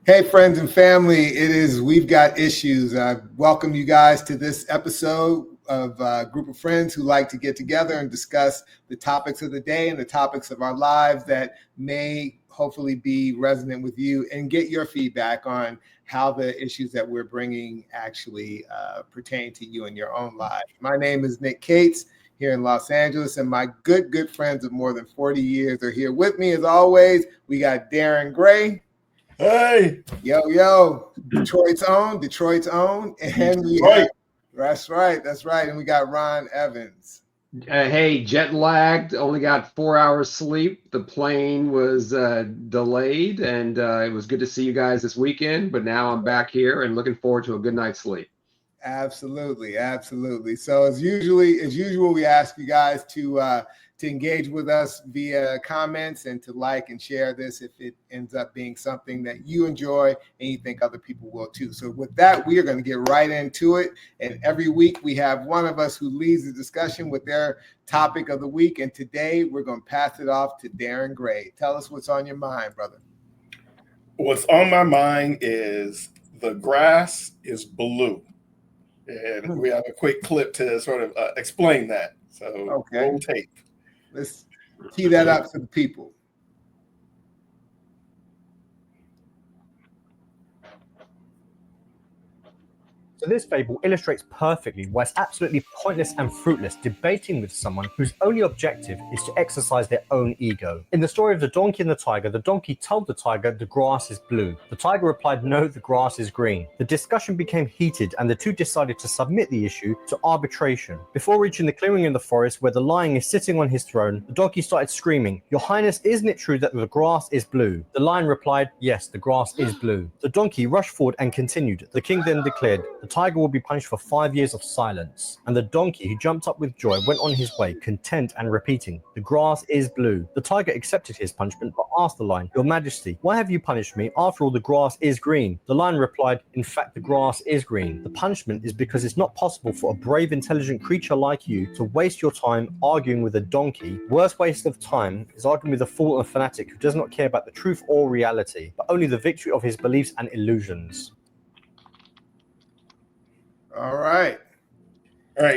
Hey, friends and family, We've Got Issues. I welcome you guys to this episode of a group of friends who like to get together and discuss the topics of the day and the topics of our lives that may hopefully be resonant with you and get your feedback on how the issues that we're bringing actually pertain to you in your own life. My name is Nick Cates here in Los Angeles, and my good friends of more than 40 years are here with me as always. We got Darin Gray. Hey, yo, Detroit's own, and that's right, and we got Ron Evans. Hey, jet lagged, only got 4 hours sleep. The plane was delayed, and it was good to see you guys this weekend. But now I'm back here and looking forward to a good night's sleep. Absolutely. So as usual, we ask you guys to engage with us via comments and to like and share this if it ends up being something that you enjoy and you think other people will too. So with that, we are going to get right into it. And every week we have one of us who leads the discussion with their topic of the week. And today we're going to pass it off to Darin Gray. Tell us what's on your mind, brother. What's on my mind is the grass is blue. And we have a quick clip to sort of explain that. So roll tape. Let's tee that up for the people. So this fable illustrates perfectly why it's absolutely pointless and fruitless debating with someone whose only objective is to exercise their own ego. In the story of the donkey and the tiger, the donkey told the tiger the grass is blue. The tiger replied, no, the grass is green. The discussion became heated and the two decided to submit the issue to arbitration. Before reaching the clearing in the forest where the lion is sitting on his throne, the donkey started screaming, Your Highness, isn't it true that the grass is blue? The lion replied, yes, the grass is blue. The donkey rushed forward and continued. The king then declared, the tiger will be punished for 5 years of silence. And the donkey, who jumped up with joy, went on his way, content and repeating, the grass is blue. The tiger accepted his punishment, but asked the lion, Your Majesty, why have you punished me? After all, the grass is green. The lion replied, in fact, the grass is green. The punishment is because it's not possible for a brave, intelligent creature like you to waste your time arguing with a donkey. Worst waste of time is arguing with a fool and fanatic who does not care about the truth or reality, but only the victory of his beliefs and illusions. All right.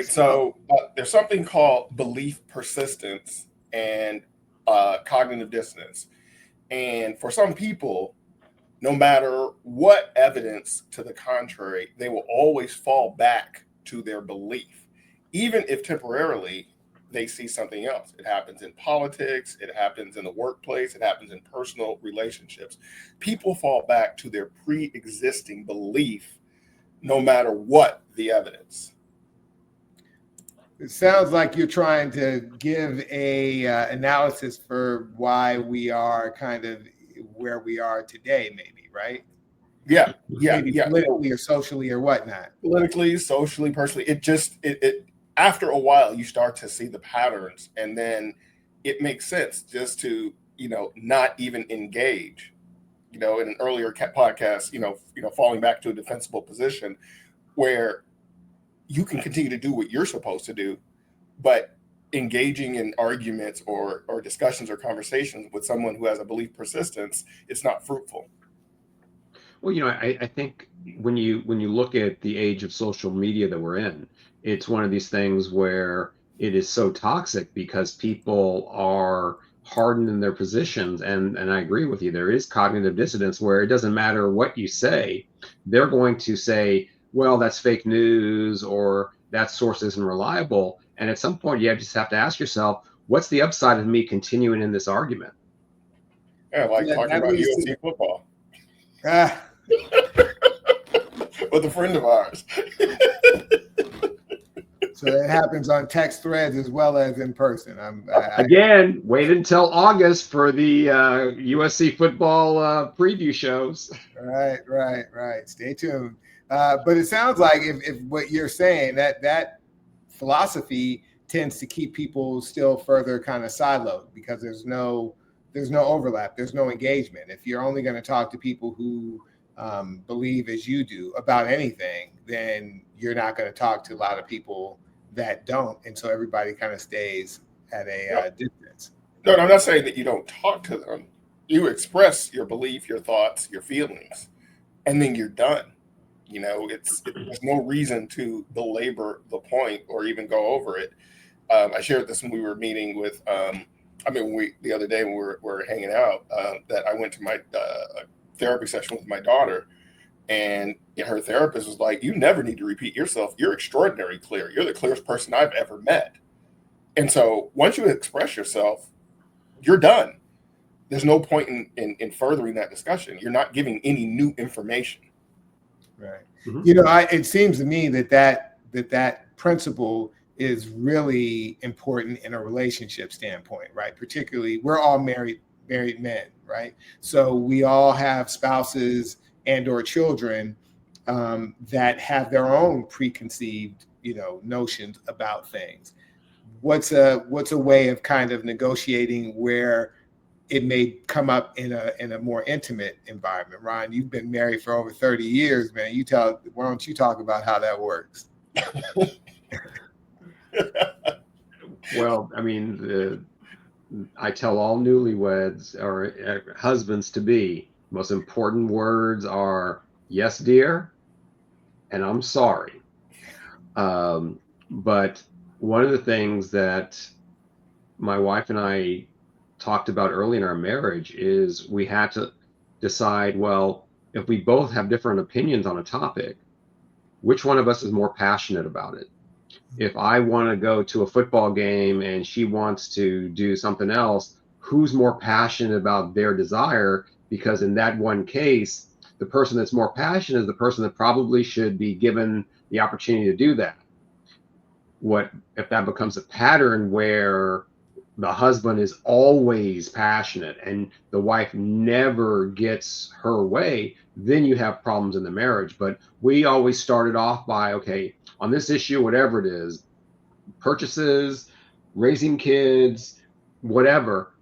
So there's something called belief persistence and cognitive dissonance. And for some people, no matter what evidence to the contrary, they will always fall back to their belief, even if temporarily they see something else. It happens in politics, it happens in the workplace, it happens in personal relationships. People fall back to their pre-existing belief no matter what the evidence. It sounds like you're trying to give a analysis for why we are kind of where we are today, maybe, right? Yeah. Politically or socially or whatnot. Politically, socially, personally, it after a while you start to see the patterns, and then it makes sense just to not even engage. In an earlier podcast, falling back to a defensible position where you can continue to do what you're supposed to do, but engaging in arguments or discussions or conversations with someone who has a belief persistence, it's not fruitful. Well, I think when you look at the age of social media that we're in, it's one of these things where it is so toxic because people are hardened in their positions, and I agree with you. There is cognitive dissonance where it doesn't matter what you say, they're going to say, well, that's fake news or that source isn't reliable. And at some point, you just have to ask yourself, what's the upside of me continuing in this argument? Yeah, talking about UFC football. With a friend of ours. So it happens on text threads as well as in person. Again, wait until August for the USC football preview shows. Right. Stay tuned. But it sounds like if what you're saying, that philosophy tends to keep people still further kind of siloed because there's no overlap, there's no engagement. If you're only going to talk to people who believe as you do about anything, then you're not going to talk to a lot of people that don't, and so everybody kind of stays at a distance. No, I'm not saying that you don't talk to them. You express your belief, your thoughts, your feelings, and then you're done. There's no reason to belabor the point or even go over it. I shared this when we were meeting with, the other day when we were hanging out, that I went to my therapy session with my daughter, and her therapist was like, "You never need to repeat yourself. You're extraordinarily clear. You're the clearest person I've ever met." And so once you express yourself, you're done. There's no point in furthering that discussion. You're not giving any new information. Right. Mm-hmm. It seems to me that principle is really important in a relationship standpoint, right? Particularly, we're all married men, right? So we all have spouses and or children that have their own preconceived, notions about things. What's a way of kind of negotiating where it may come up in a more intimate environment? Ryan, you've been married for over 30 years, man. Why don't you talk about how that works? Well, I mean, I tell all newlyweds or husbands to be, most important words are "yes, dear," and "I'm sorry." But one of the things that my wife and I talked about early in our marriage is we had to decide, well, if we both have different opinions on a topic, which one of us is more passionate about it? If I want to go to a football game and she wants to do something else, who's more passionate about their desire? Because in that one case, the person that's more passionate is the person that probably should be given the opportunity to do that. What if that becomes a pattern where the husband is always passionate and the wife never gets her way? Then you have problems in the marriage. But we always started off by, okay, on this issue, whatever it is, purchases, raising kids, whatever,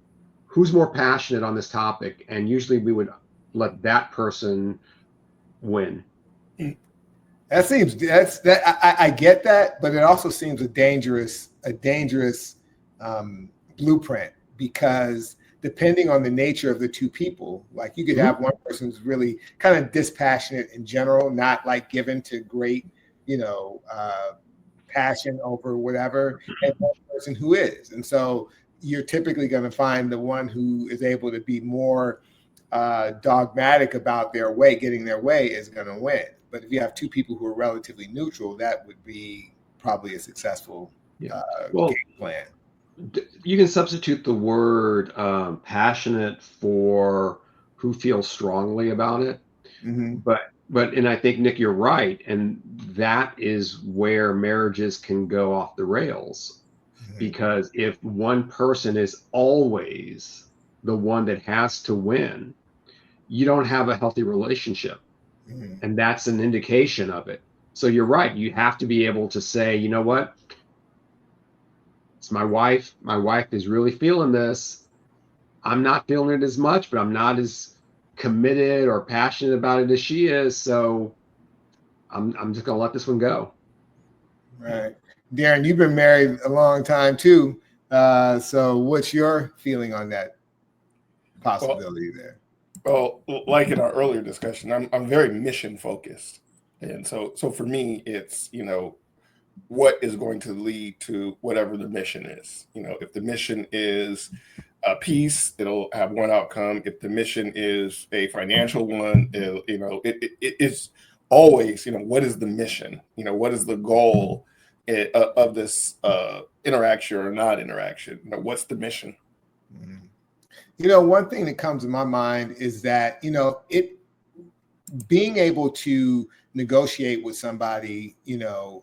who's more passionate on this topic? And usually we would let that person win. I get that, but it also seems a dangerous blueprint, because depending on the nature of the two people, like you could have one person who's really kind of dispassionate in general, not like given to great, passion over whatever, and one person who is. And so you're typically going to find the one who is able to be more dogmatic about getting their way is going to win. But if you have two people who are relatively neutral, that would be probably a successful game plan. You can substitute the word passionate for who feels strongly about it. Mm-hmm. And I think, Nick, you're right. And that is where marriages can go off the rails. Mm-hmm. Because if one person is always the one that has to win, you don't have a healthy relationship. Mm-hmm. And that's an indication of it. So you're right. You have to be able to say, you know what? It's my wife. My wife is really feeling this. I'm not feeling it as much, but I'm not as committed or passionate about it as she is. So I'm just going to let this one go. Right. Darin, you've been married a long time too. So what's your feeling on that possibility there? Well, like in our earlier discussion, I'm very mission focused. And so for me, it's, what is going to lead to whatever the mission is. If the mission is peace, it'll have one outcome. If the mission is a financial one, it's always, what is the mission? What is the goal of this interaction or not interaction? What's the mission? Mm-hmm. One thing that comes to my mind is that, being able to negotiate with somebody,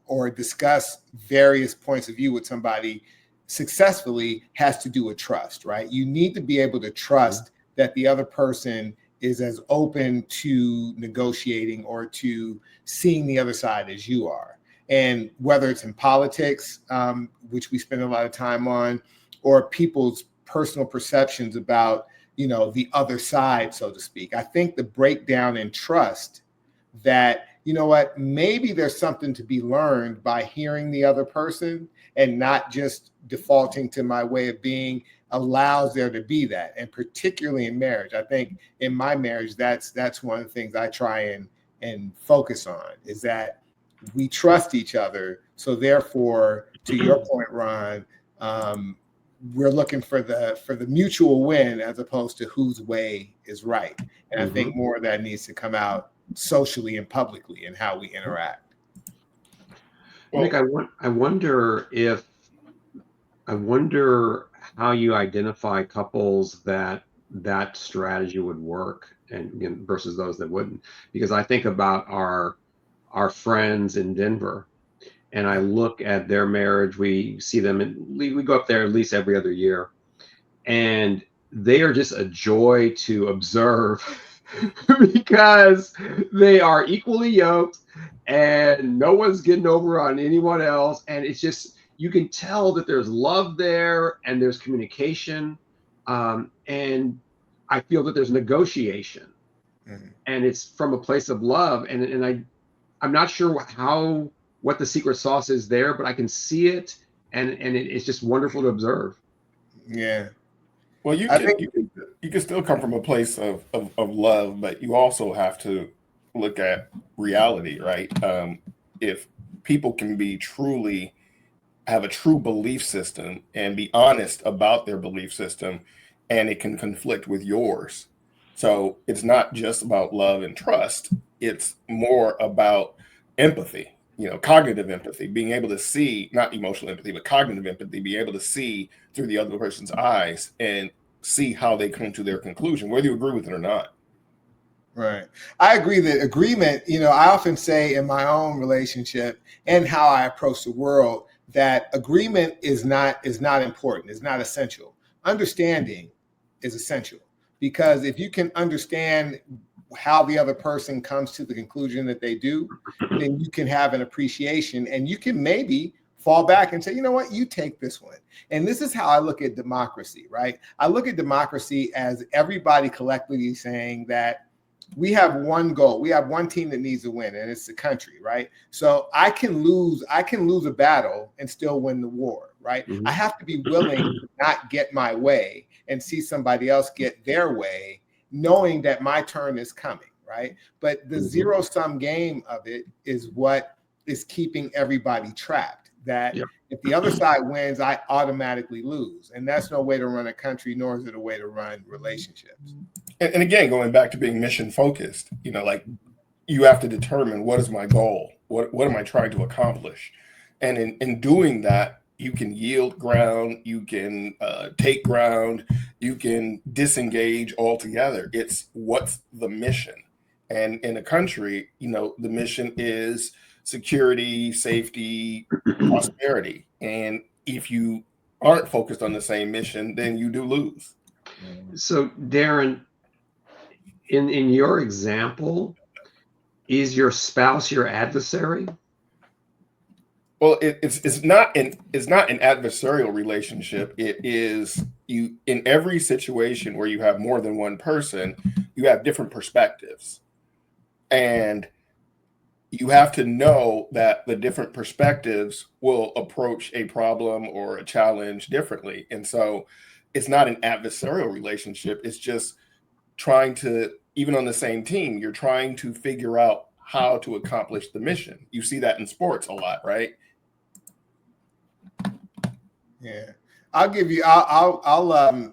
or discuss various points of view with somebody successfully has to do with trust, right? You need to be able to trust that the other person is as open to negotiating or to seeing the other side as you are. And whether it's in politics, which we spend a lot of time on, or people's personal perceptions about, the other side, so to speak. I think the breakdown in trust that, maybe there's something to be learned by hearing the other person and not just defaulting to my way of being, allows there to be that. And particularly in marriage, I think in my marriage, that's one of the things I try and focus on, is that we trust each other. So therefore, to your point, Ron, we're looking for the mutual win as opposed to whose way is right. And I think more of that needs to come out socially and publicly in how we interact. Well, Nick, I wonder how you identify couples that strategy would work and versus those that wouldn't, because I think about our friends in Denver, and I look at their marriage. We see them, and we go up there at least every other year, and they are just a joy to observe because they are equally yoked and no one's getting over on anyone else. And it's just, you can tell that there's love there and there's communication. And I feel that there's negotiation, and it's from a place of love. And I'm not sure what the secret sauce is there, but I can see it, and it's just wonderful to observe. Yeah. Well, you can still come from a place of love, but you also have to look at reality, right? If people can have a true belief system and be honest about their belief system, and it can conflict with yours. So it's not just about love and trust. It's more about empathy, cognitive empathy, being able to see, not emotional empathy, but cognitive empathy, be able to see through the other person's eyes and see how they come to their conclusion, whether you agree with it or not. Right. I agree that agreement, I often say in my own relationship and how I approach the world, that agreement is not important, is not essential. Understanding is essential, because if you can understand how the other person comes to the conclusion that they do, then you can have an appreciation, and you can maybe fall back and say, you know what, you take this one. And this is how I look at democracy, right? I look at democracy as everybody collectively saying that we have one goal. We have one team that needs to win, and it's the country, right? So I can lose a battle and still win the war, right? I have to be willing to not get my way and see somebody else get their way, knowing that my turn is coming, right? But the zero-sum game of it is what is keeping everybody trapped. That if the other side wins, I automatically lose. And that's no way to run a country, nor is it a way to run relationships. And again, going back to being mission focused, like you have to determine, what is my goal? What am I trying to accomplish? And in doing that, you can yield ground, you can take ground, you can disengage altogether. It's what's the mission. And in a country, the mission is security, safety, prosperity. And if you aren't focused on the same mission, then you do lose. So, Darin, in your example, is your spouse your adversary? Well, it's not an adversarial relationship. It is, you, in every situation where you have more than one person, you have different perspectives. And you have to know that the different perspectives will approach a problem or a challenge differently. And so it's not an adversarial relationship. It's just trying to, even on the same team, you're trying to figure out how to accomplish the mission. You see that in sports a lot, right? Yeah. I'll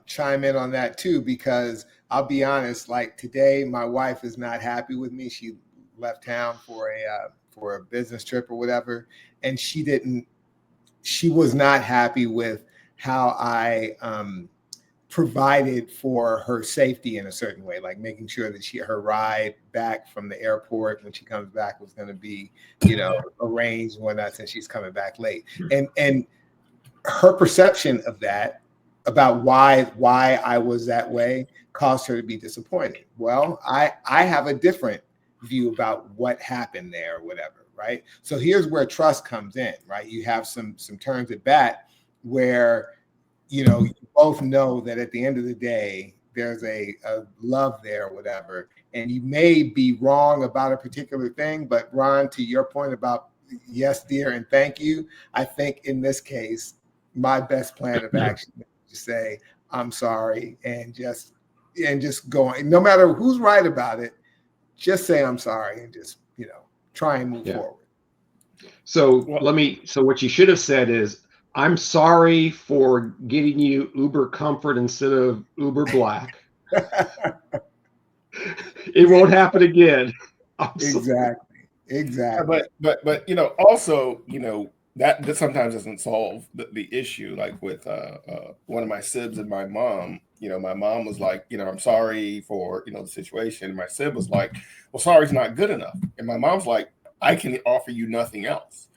chime in on that too, because I'll be honest, like today, my wife is not happy with me. She left town for a business trip or whatever, and she was not happy with how I provided for her safety in a certain way, like making sure that her ride back from the airport when she comes back was going to be, arranged and whatnot, since she's coming back late. And her perception of that, about why I was that way, caused her to be disappointed. Well, I have a different view about what happened there or whatever, right? So here's where trust comes in, right? You have some turns at bat where, you both know that at the end of the day, there's a love there or whatever. And you may be wrong about a particular thing, but Ron, to your point about yes, dear, and thank you, I think in this case, my best plan of action is to say, I'm sorry, and just going, no matter who's right about it, just say I'm sorry and just, try and move forward. So so what you should have said is, I'm sorry for getting you Uber Comfort instead of Uber Black. It won't happen again. Exactly. But also, that sometimes doesn't solve the issue. Like with one of my sibs and my mom, my mom was like, I'm sorry for the situation. My sib was like, well, sorry's not good enough. And my mom's like, I can offer you nothing else.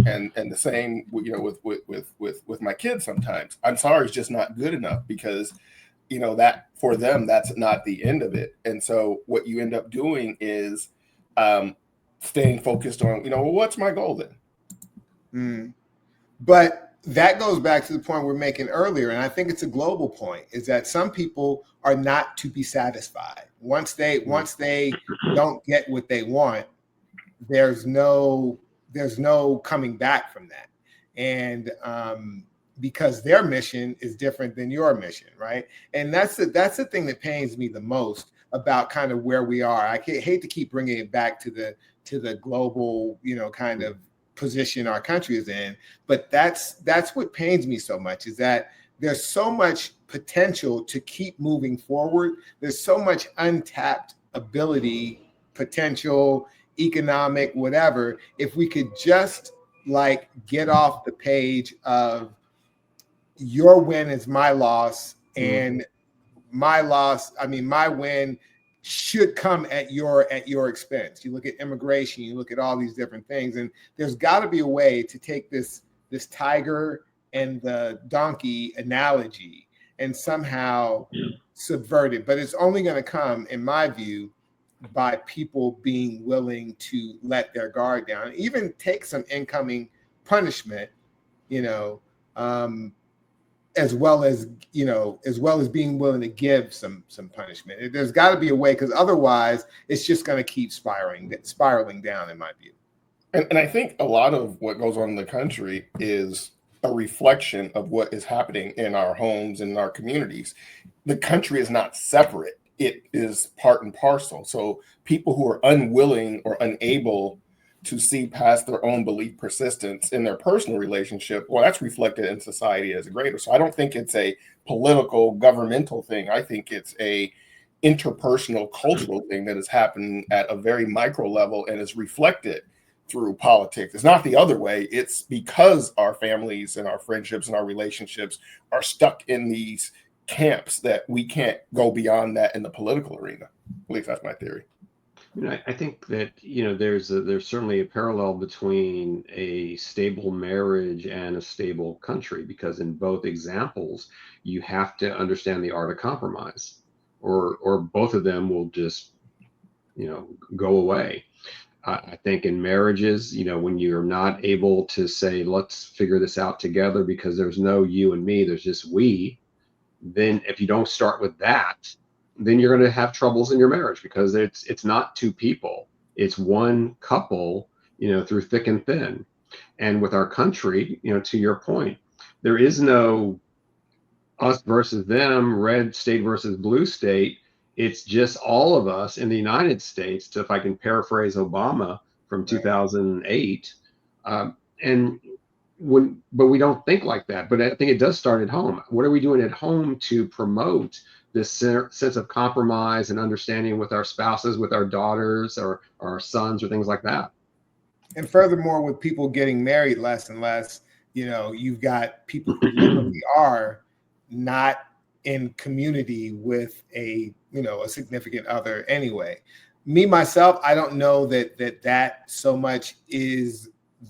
And the same, with my kids. Sometimes I'm sorry is just not good enough, because that for them, that's not the end of it. And so what you end up doing is staying focused on, well, what's my goal then? But that goes back to the point we're making earlier, and I think it's a global point, is that some people are not to be satisfied. Once they don't get what they want, there's no coming back from that. And because their mission is different than your mission, right? And that's the thing that pains me the most about kind of where we are. I hate to keep bringing it back to the global, kind of position our country is in, but that's what pains me so much, is that there's so much potential to keep moving forward. There's so much untapped ability, potential, economic, whatever. If we could just get off the page of your win is my loss, and my win should come at your expense. You look at immigration, you look at all these different things, and there's got to be a way to take this tiger and the donkey analogy and somehow subvert it. But it's only going to come, in my view, by people being willing to let their guard down, even take some incoming punishment, as well as being willing to give some punishment. There's got to be a way, because otherwise it's just going to keep spiraling down, in my view. And I think a lot of what goes on in the country is a reflection of what is happening in our homes and in our communities. The country is not separate. It is part and parcel. So people who are unwilling or unable to see past their own belief persistence in their personal relationship, well, that's reflected in society as a greater. So I don't think it's a political, governmental thing. I think it's a interpersonal, cultural thing that is happening at a very micro level and is reflected through politics. It's not the other way. It's because our families and our friendships and our relationships are stuck in these camps that we can't go beyond that in the political arena. At least that's my theory. I think that there's certainly a parallel between a stable marriage and a stable country, because in both examples you have to understand the art of compromise, or both of them will just go away. I think in marriages, when you're not able to say, let's figure this out together, because there's no you and me, there's just we, then if you don't start with that, then you're going to have troubles in your marriage, because it's not two people, it's one couple, through thick and thin. And with our country, to your point, there is no us versus them, red state versus blue state. It's just all of us in the United States. So if I can paraphrase Obama from 2008, but we don't think like that. But I think it does start at home. What are we doing at home to promote this sense of compromise and understanding with our spouses, with our daughters or our sons or things like that? And furthermore, with people getting married less and less, you've got people who literally are not in community with a significant other anyway. Me, myself, I don't know that so much is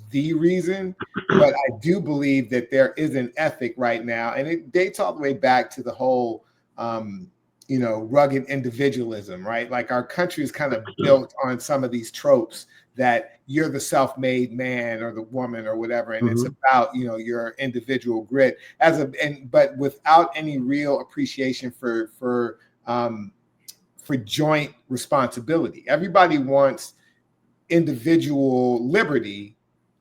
the reason, but I do believe that there is an ethic right now, and it dates all the way back to the whole rugged individualism, right? Like our country is kind of built on some of these tropes that you're the self-made man or the woman or whatever, and it's about your individual grit but without any real appreciation for joint responsibility. Everybody wants individual liberty,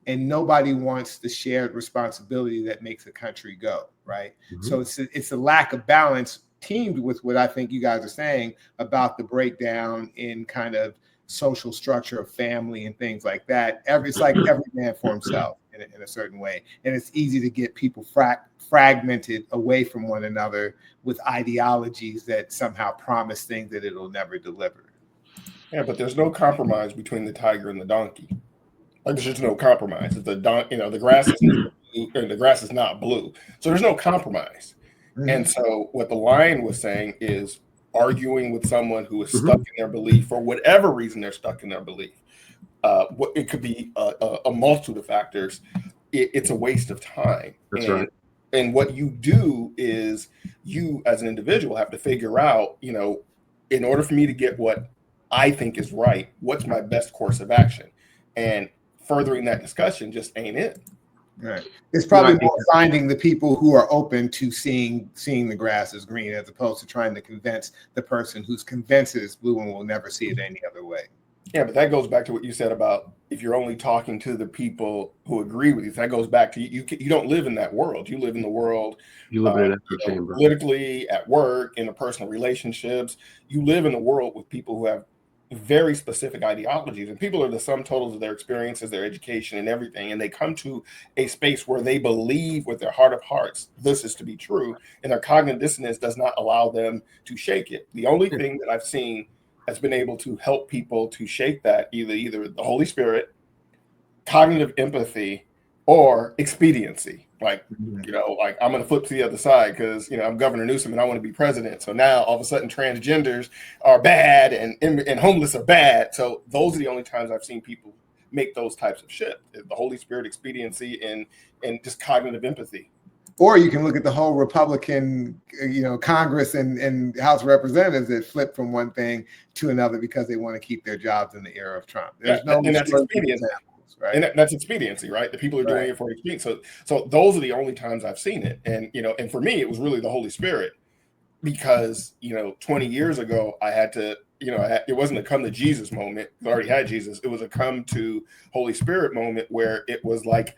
and nobody wants the shared responsibility that makes a country go, right? Mhm. So it's a lack of balance teamed with what I think you guys are saying about the breakdown in kind of social structure of family and things like that. It's like every man for himself in a certain way. And it's easy to get people fragmented away from one another with ideologies that somehow promise things that it'll never deliver. Yeah, but there's no compromise between the tiger and the donkey. Like there's just no compromise. If the the grass is blue and the grass is not blue, so there's no compromise. Mm-hmm. And so what the lion was saying is arguing with someone who is stuck in their belief for whatever reason they're stuck in their belief. It could be a multitude of factors. It's a waste of time. That's right. And what you do is you, as an individual, have to figure out, in order for me to get what I think is right, what's my best course of action? And furthering that discussion just ain't it. Right. It's probably more finding the people who are open to seeing the grass is green, as opposed to trying to convince the person who's convinced it is blue and will never see it any other way. Yeah, but that goes back to what you said about if you're only talking to the people who agree with you. That goes back to you don't live in that world. You live in the world. You live in an echo chamber. Politically, at work, interpersonal relationships. You live in a world with people who have very specific ideologies, and people are the sum totals of their experiences, their education, and everything. And they come to a space where they believe with their heart of hearts this is to be true, and their cognitive dissonance does not allow them to shake it. The only thing that I've seen has been able to help people to shake that either the Holy Spirit, cognitive empathy, or expediency. Like, like I'm going to flip to the other side because, I'm Governor Newsom and I want to be president. So now all of a sudden transgenders are bad and homeless are bad. So those are the only times I've seen people make those types of shifts. The Holy Spirit, expediency, and just cognitive empathy. Or you can look at the whole Republican, Congress and House of Representatives that flip from one thing to another because they want to keep their jobs in the era of Trump. There's no and that's expediency, right? And that's expediency, right? The people are doing it for expediency. So those are the only times I've seen it. And and for me, it was really the Holy Spirit because 20 years ago I had to. It wasn't a come to Jesus moment. I already had Jesus. It was a come to Holy Spirit moment where it was like,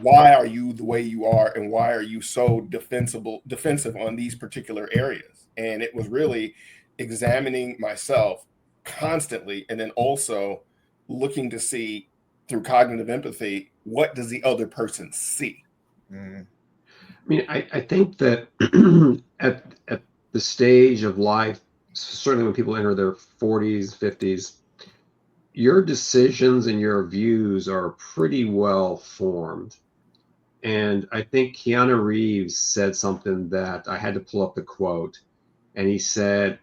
why are you the way you are, and why are you so defensive on these particular areas? And it was really examining myself constantly, and then also looking to see through cognitive empathy, what does the other person see? I mean, I think that at the stage of life, certainly when people enter their 40s, 50s, your decisions and your views are pretty well formed. And I think Keanu Reeves said something that I had to pull up the quote. And he said,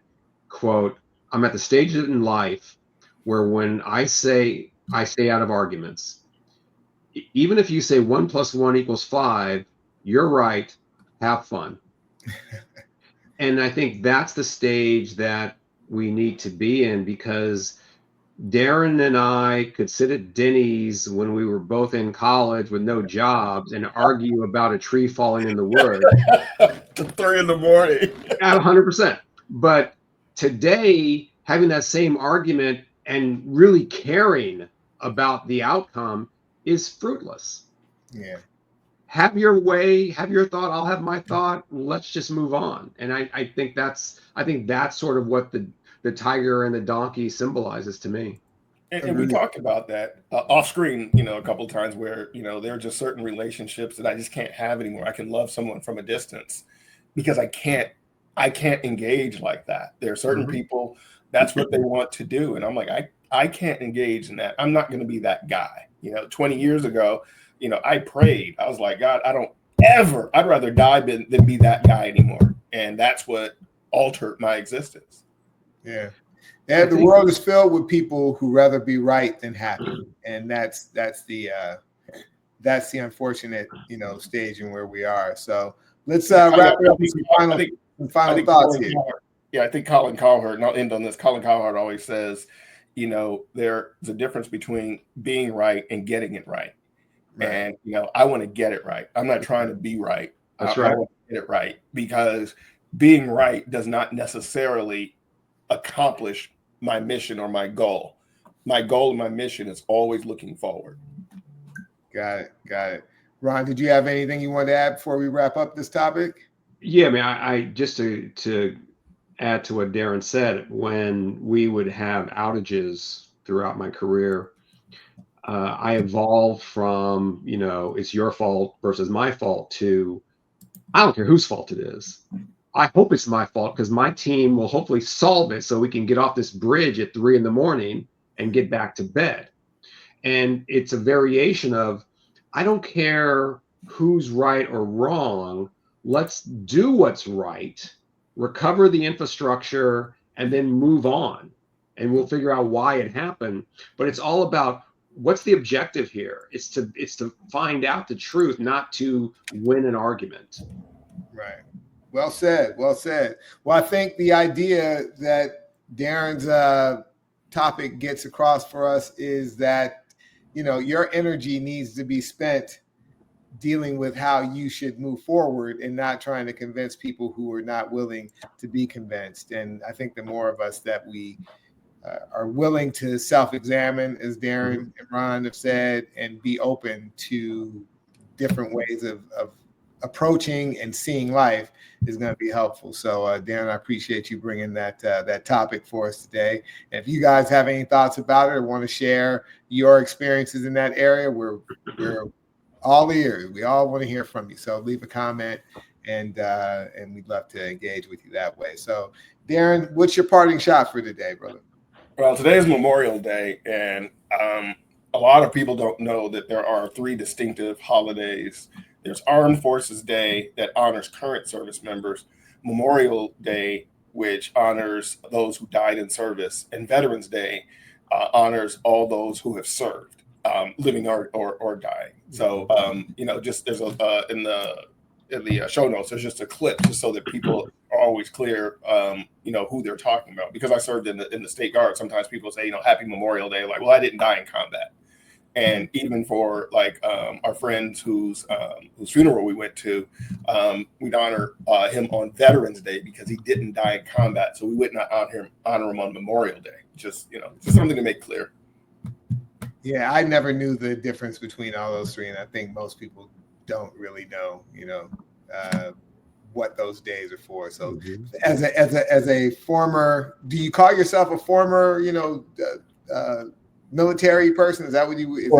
quote, "I'm at the stage in life where when I stay out of arguments. Even if you say 1 + 1 = 5, you're right. Have fun." And I think that's the stage that we need to be in, because Darin and I could sit at Denny's when we were both in college with no jobs and argue about a tree falling in the woods. To 3 in the morning. At 100%. But today, having that same argument and really caring about the outcome is fruitless. Yeah. Have your way, have your thought, I'll have my thought. Let's just move on. And I think that's sort of what the tiger and the donkey symbolizes to me. And we talked about that off screen, a couple of times where, there are just certain relationships that I just can't have anymore. I can love someone from a distance because I can't engage like that. There are certain people, that's what they want to do. And I'm like, I can't engage in that. I'm not going to be that guy. 20 years ago, I prayed. I was like, God, I'd rather die than be that guy anymore. And that's what altered my existence. Yeah. And the world is filled with people who rather be right than happy. And that's the unfortunate, stage in where we are. So let's wrap it up with some final thoughts here. I think Colin Cowherd, and I'll end on this. Colin Cowherd always says, there's a difference between being right and getting it right. And, I want to get it right. I'm not trying to be right. That's right. I want to get it right, because being right does not necessarily accomplish my mission or my goal. My goal and my mission is always looking forward. Got it. Ron, did you have anything you wanted to add before we wrap up this topic? Yeah, I mean, I just to add to what Darin said, when we would have outages throughout my career, I evolved from, it's your fault versus my fault to, I don't care whose fault it is. I hope it's my fault because my team will hopefully solve it so we can get off this bridge at 3 a.m. and get back to bed. And it's a variation of, I don't care who's right or wrong. Let's do what's right, recover the infrastructure, and then move on. And we'll figure out why it happened. But it's all about, what's the objective here? It's to find out the truth, not to win an argument. Right. Well said. Well, I think the idea that Darin's topic gets across for us is that, your energy needs to be spent dealing with how you should move forward and not trying to convince people who are not willing to be convinced. And I think the more of us that we are willing to self-examine, as Darin and Ron have said, and be open to different ways of approaching and seeing life is going to be helpful. So, Darin, I appreciate you bringing that topic for us today. And if you guys have any thoughts about it or want to share your experiences in that area, we're all ears. We all want to hear from you. So leave a comment, and we'd love to engage with you that way. So, Darin, what's your parting shot for today, brother? Well, today is Memorial Day, and a lot of people don't know that there are 3 distinctive holidays. There's Armed Forces Day that honors current service members, Memorial Day, which honors those who died in service, and Veterans Day honors all those who have served, living or dying. So, just there's in the show notes, there's just a clip just so that people are always clear, who they're talking about. Because I served in the State Guard, sometimes people say, Happy Memorial Day, like, well, I didn't die in combat. And even for our friends whose funeral we went to, we'd honor him on Veterans Day because he didn't die in combat. So we would not honor him on Memorial Day. Just something to make clear. Yeah, I never knew the difference between all those 3, and I think most people don't really know, what those days are for. So, as a former, do you call yourself a former, military person? Is that what you?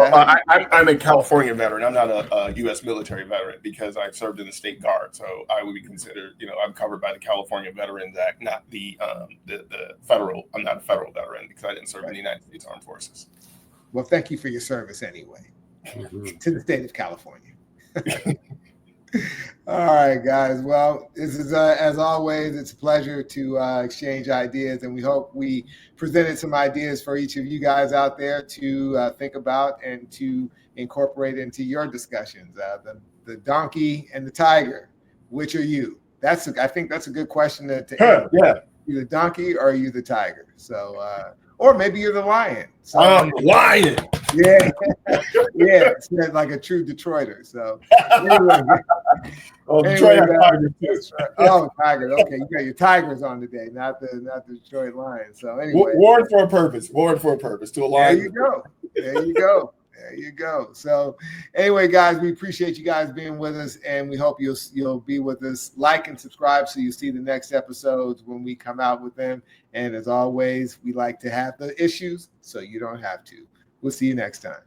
I'm a California veteran. I'm not a U.S. military veteran because I served in the State Guard. So I would be considered, I'm covered by the California Veterans Act, not the federal. I'm not a federal veteran because I didn't serve in the United States Armed Forces. Well, thank you for your service anyway to the state of California. All right, guys. Well, this is, as always, it's a pleasure to exchange ideas, and we hope we presented some ideas for each of you guys out there to think about and to incorporate into your discussions. The donkey and the tiger, which are you? I think that's a good question to answer. Yeah. You the donkey or are you the tiger? So, or maybe you're the lion. So, I'm the lion. Yeah, it's like a true Detroiter. So, anyway, Detroit Tigers too. Oh, Tigers. Okay, you got your Tigers on today, not the Detroit Lions. So anyway, warned for a purpose. To align. There you go. So anyway, guys, we appreciate you guys being with us, and we hope you'll be with us. Like and subscribe so you see the next episodes when we come out with them. And as always, we like to have the issues so you don't have to. We'll see you next time.